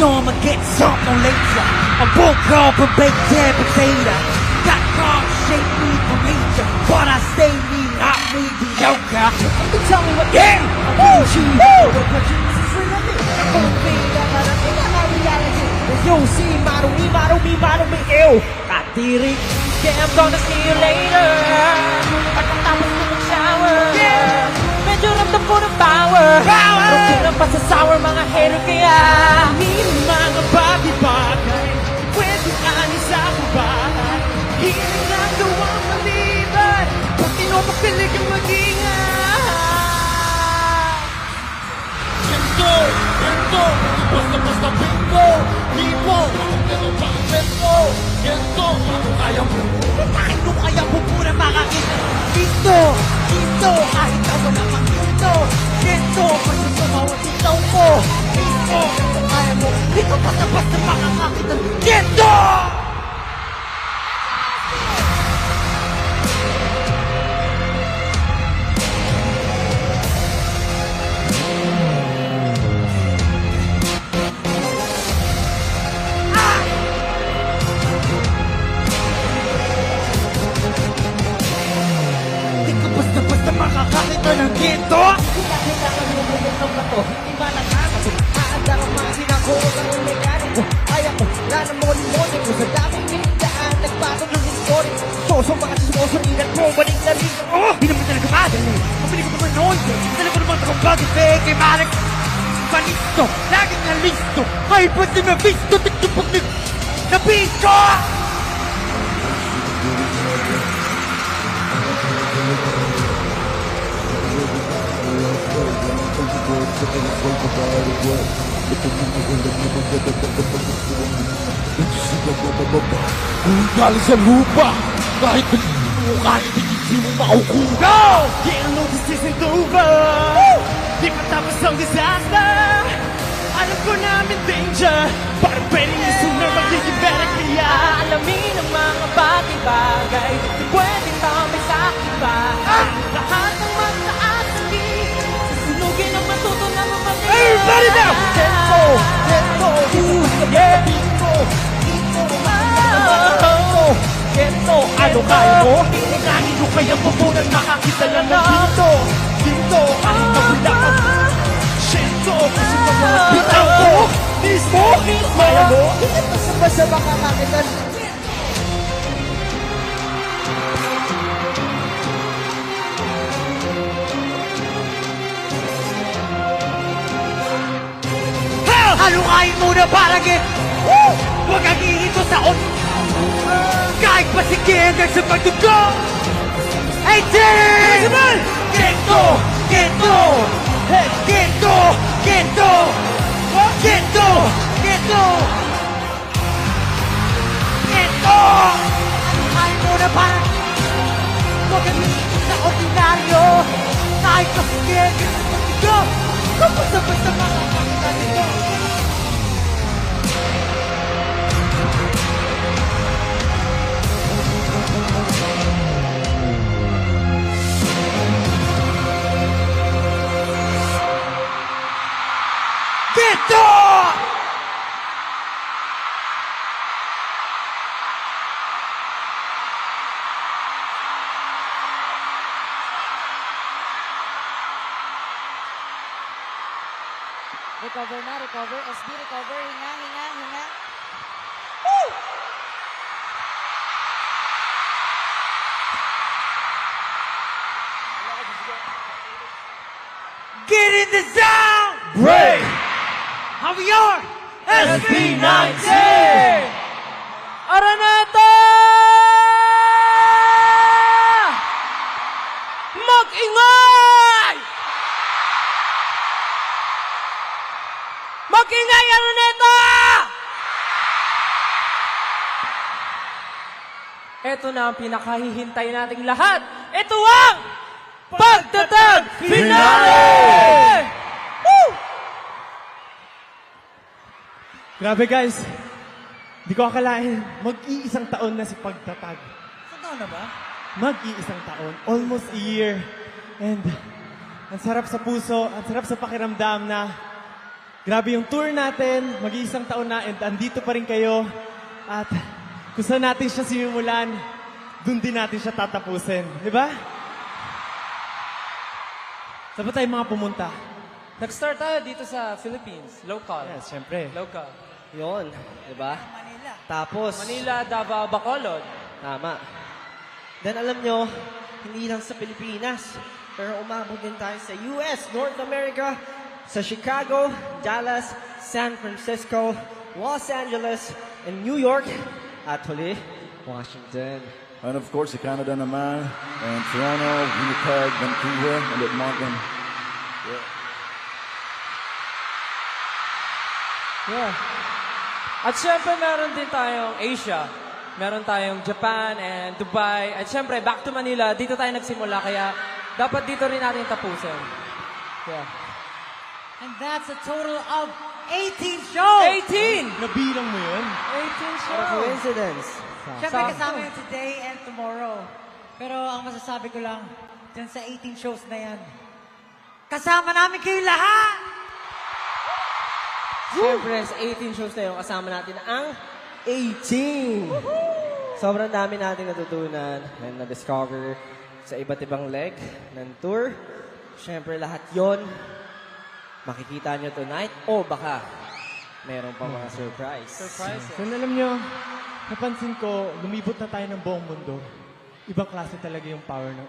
so I'ma get something later. I woke up a baked dead potato. Got God shaped me from nature, but I stay me, not mediocre. Tell me what yeah! Woo! Woo! You see, model me, ew. Katirik, yeah, I'm gonna see you later. Pagkatapos ko ng shower, yeah. Medyo ramdam ko ng power. Pero pa sa sour mga hater kaya mga bagay-bagay pwede anis sa babae. Hiling lang gawang maliban pag tinupakilig ang mag-ingat. Ganto, basta bingo. Lipo, ganun pa ang bento. Ganto, kaya mo. Kahit kung kaya mo muna makakita. Dito, kahit ako na makito. Dito, pag sumawat ikaw ko. Dito, kaya mo. Dito basta makakakita. Dito! Basta makakakita ng ginto. Kailangan mo bumukang ba to? Hindi ba nakakato? Aanda ka mga sinakot ang umiganin ko. Kaya ko, wala na moli-moli ko. Sa daming nilindaan, nagbago ng history. Soso mga sumusulinan mo, balik na rin. Di naman talaga madali. Mabili ko naman noon. Dala ko naman akong bagay fake. Marik panisto, laging na listo. Ay, ba't na nabisto? Tigto pag nabisto! Kung galing sa lupa, kahit hindi mo maukuha. Go! Yeah, no, this isn't over. Di pa tapos ang disaster. Alam ko namin danger. Parang pwede yung sooner magiging better kaya Alamin ang mga bagay-bagay di pwedeng tamay sa akin ba? Lahat ng magtaas hindi susunugin ang matuto na mamagay. Everybody now! Tempo, yeah. Gento, ano kaya mo? Nganin ko kaya pupunan makakita lang ng ginto. Ginto, kahit na wala ka. Gento, kasi na mga bitaw ko. Mismo, kaya mo? Hindi basta makakakita. Halukain muna para huwag kang ihinto sa kahit pasigyan ka sa pagdugo. Hey, Jimmy! Gento! Gento! Gento! Gento! Gento! Gento! Gento! Halukain muna para huwag kang ihinto sa ordinaryo kahit pasigyan ka sa pagdugo. Kapag basta makakakita nito. Gento! Recover na, recover. SB, recover. Hinga. Woo! Get in the zone! Break! How we are? SB19! Araneta! Mag-ingay! Mag-ingay, Araneta! Ito na ang pinakahihintay nating lahat. Ito ang Pagtatag Finale! Woo! Grabe guys, di ko akalain, mag-iisang taon na si Pagtatag. Saan na ba? Mag-iisang taon, almost a year. And ang sarap sa puso, ang sarap sa pakiramdam na Grabe yung tour natin, mag-iisang taon na, and andito pa rin kayo. At kung saan natin siya sinimulan, dun din natin siya tatapusin. Di ba? Saan ba tayo mga pumunta? Nag-start tayo dito sa Philippines. Local. Yes, syempre. Local. Yun, di ba? Tapos, Manila, Davao, Bacolod. tama. Then alam nyo, hindi lang sa Pilipinas, pero umabot din tayo sa US, North America, sa Chicago, Dallas, San Francisco, Los Angeles, and New York, at huli, Washington. And of course, sa Canada naman, and Toronto, Winnipeg, Vancouver, and Edmonton. Yeah. At syempre, meron din tayong Asia. Meron tayong Japan and Dubai. At syempre, back to Manila. Dito tayo nagsimula. Kaya dapat dito rin natin tapusin. Yeah. And that's a total of 18 shows! 18! Nabilang mo yun? 18 What a shows! coincidence. Siyempre Sakto. kasama yun today and tomorrow. Pero ang masasabi ko lang, dyan sa 18 shows na yan, kasama namin kayo lahat! Siyempre, sa 18 shows na yun, kasama natin ang 18! Sobrang dami natin natutunan and na-discover sa iba't ibang leg ng tour. Siyempre, lahat yon makikita nyo tonight o baka meron pa mga surprise. Surprise. So, alam nyo, napansin ko, lumibot na tayo ng buong mundo. Ibang klase talaga yung power ng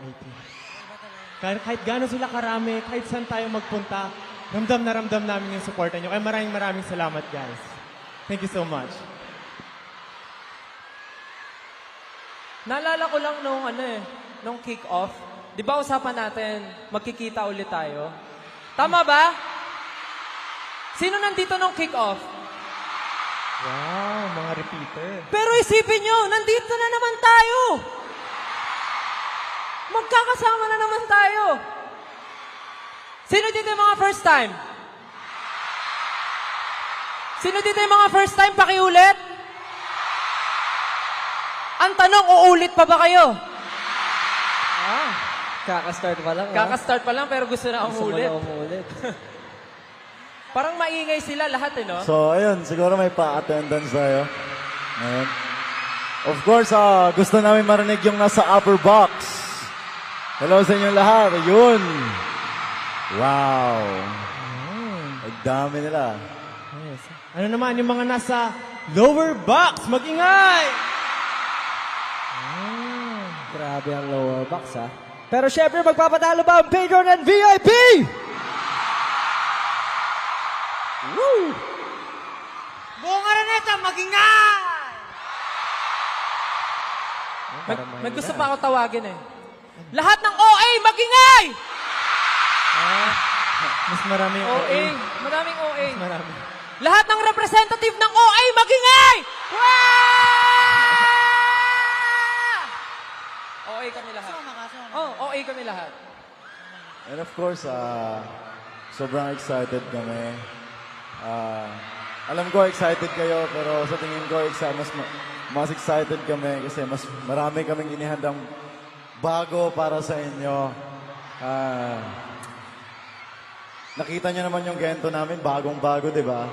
18. Kahit gano'n sila karami, kahit saan tayo magpunta, ramdam na ramdam namin yung supporta nyo. Kaya maraming salamat, guys. Thank you so much. Naalala ko lang nung kick-off. Di ba usapan natin, magkikita ulit tayo? Tama ba? Sino nandito nung kick-off? Wow, mga repeater. Pero isipin nyo, nandito na naman tayo! Magkakasama na naman tayo! Sino dito yung mga first time? Sino dito yung mga first time? Pakiulit! Ang tanong, uulit pa ba kayo? Kaka-start pa lang. Kaka-start pa lang pero gusto na umulit. umulit. Parang maingay sila lahat no? So, ayun, siguro may pa-attendance tayo. Ayun. Of course, gusto namin marinig yung nasa upper box. Hello sa inyong lahat. Ayun. Wow. Ang dami nila. Yes. Ano naman yung mga nasa lower box? Mag-ingay! Grabe ang lower box, ha? Pero syempre, magpapatalo ba ang Patreon and VIP? Woo! Buong Araneta, magingay! May gusto pa ako tawagin Lahat ng OA, magingay! Mas marami yung OA, maraming OA. Mas marami. Lahat ng representative ng OA, magingay! OA kami lahat. OA kami lahat. And of course, sobrang excited kami. Alam ko excited kayo, pero sa tingin ko mas excited kami kasi mas marami kaming inihandang bago para sa inyo. Nakita niyo naman yung Gento namin, bagong-bago, di ba?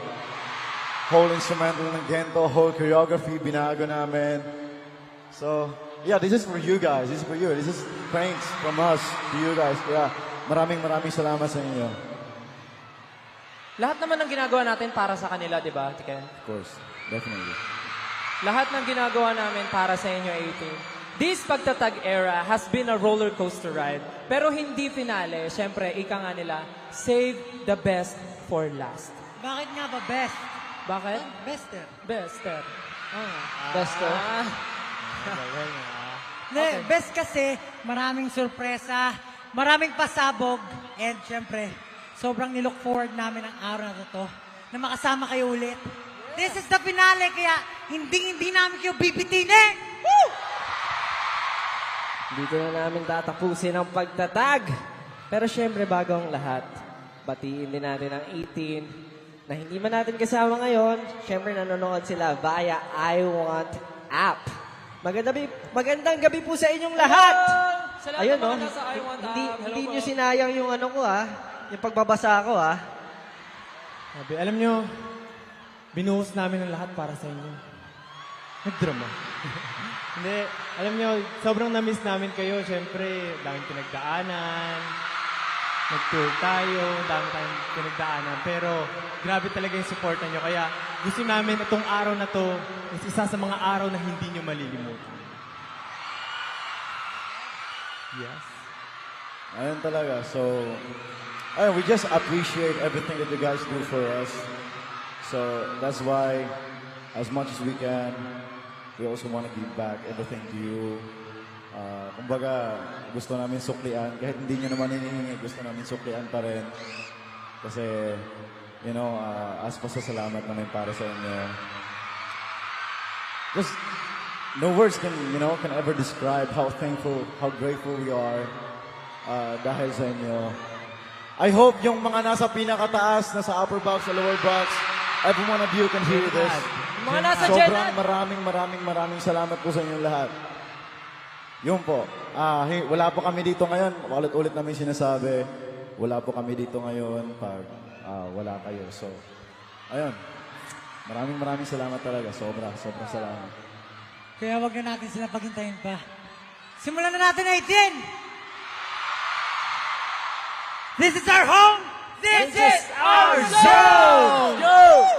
Whole instrumental ng Gento, whole choreography, binago namin. So, yeah, this is for you guys. This is for you. This is thanks from us to you guys. Kaya maraming salamat sa inyo. Lahat naman ng ginagawa natin para sa kanila, di ba, Tiken? Of course, definitely. Lahat ng ginagawa namin para sa inyo, 18. This Pagtatag era has been a roller coaster ride. Pero hindi finale. Siyempre, ika nga nila, save the best for last. Bakit nga ba best? Bakit? Bester. Bester. Best, Okay. Best kasi, maraming sorpresa, maraming pasabog, and syempre, sobrang nilook forward namin ang araw na to na makasama kayo ulit. This is the finale, kaya hindi namin kayo bibitinin! Woo! Dito na namin tatapusin ang pagtatag. Pero syempre, bago ang lahat, batiin din natin ang 18 na hindi man natin kasama ngayon. Syempre, nanonood sila via I Want app. Magandang gabi po sa inyong lahat. Sa lahat Ayun, ng no? mga nasa I Want Hindi, app. Hello hindi po. nyo sinayang yung ano ko, yung pagbabasa ko, Sabi, alam nyo, binuhos namin ang lahat para sa inyo. Nagdrama. Hindi, alam nyo, sobrang na-miss namin kayo. Siyempre, daming pinagdaanan. Nag-tour tayo, dami tayong pinagdaanan. Pero, grabe talaga yung support nyo. Kaya, gusto namin itong araw na to is isa sa mga araw na hindi nyo malilimutan. Yes. Ayun talaga. So, ayun, we just appreciate everything that you guys do for us. So, that's why, as much as we can, we also want to give back everything to you. Kumbaga, gusto namin suklian. Kahit hindi nyo naman hinihingi, gusto namin suklian pa rin. Kasi, you know, as pasasalamat namin para sa inyo. Just, no words can, you know, can ever describe how thankful, how grateful we are dahil sa inyo. I hope yung mga nasa pinakataas, nasa upper box, sa lower box, every one of you can hear this. Yung mga nasa Sobrang Jenad. maraming salamat po sa inyong lahat. Yun po. Wala po kami dito ngayon. Ulit-ulit namin sinasabi, wala po kami dito ngayon pag wala kayo. So, ayun. Maraming salamat talaga. Sobrang salamat. Kaya wag na natin sila paghintayin pa. Simulan na natin 18! This is our home! This is our zone!